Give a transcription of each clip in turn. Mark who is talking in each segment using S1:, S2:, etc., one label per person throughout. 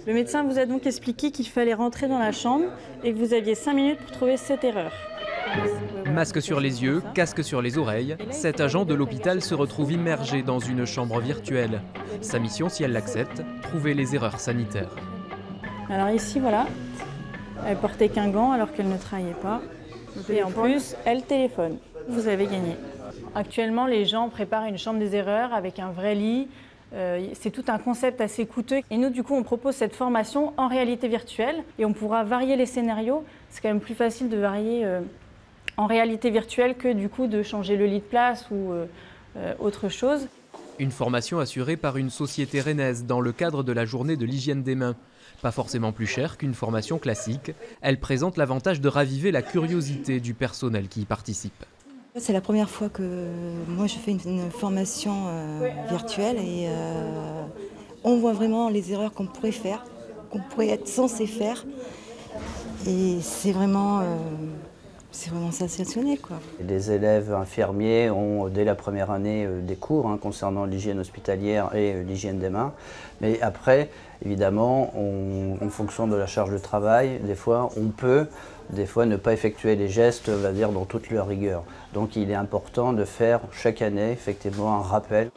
S1: Le médecin vous a donc expliqué qu'il fallait rentrer dans la chambre et que vous aviez 5 minutes pour trouver cette erreur.
S2: Masque sur les yeux, casque sur les oreilles, cet agent de l'hôpital se retrouve immergé dans une chambre virtuelle. Sa mission, si elle l'accepte, trouver les erreurs sanitaires.
S1: Alors ici, voilà, elle portait qu'un gant alors qu'elle ne travaillait pas. Et en plus, elle téléphone. Vous avez gagné. Actuellement, les gens préparent une chambre des erreurs avec un vrai lit. C'est tout un concept assez coûteux. Et nous, du coup, on propose cette formation en réalité virtuelle et on pourra varier les scénarios. C'est quand même plus facile de varier en réalité virtuelle que du coup de changer le lit de place ou autre chose.
S2: Une formation assurée par une société rennaise dans le cadre de la journée de l'hygiène des mains. Pas forcément plus chère qu'une formation classique, elle présente l'avantage de raviver la curiosité du personnel qui y participe.
S3: C'est la première fois que moi je fais une formation virtuelle et on voit vraiment les erreurs qu'on pourrait faire, qu'on pourrait être censé faire. Et c'est vraiment sensationnel, quoi.
S4: Les élèves infirmiers ont dès la première année des cours concernant l'hygiène hospitalière et l'hygiène des mains. Mais après, évidemment, en fonction de la charge de travail, des fois on peut ne pas effectuer les gestes, on va dire, dans toute leur rigueur. Donc il est important de faire chaque année effectivement un rappel.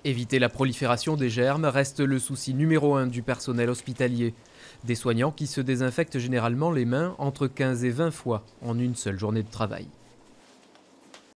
S2: Éviter la prolifération des germes reste le souci numéro 1 du personnel hospitalier. Des soignants qui se désinfectent généralement les mains entre 15 et 20 fois en une seule journée de travail.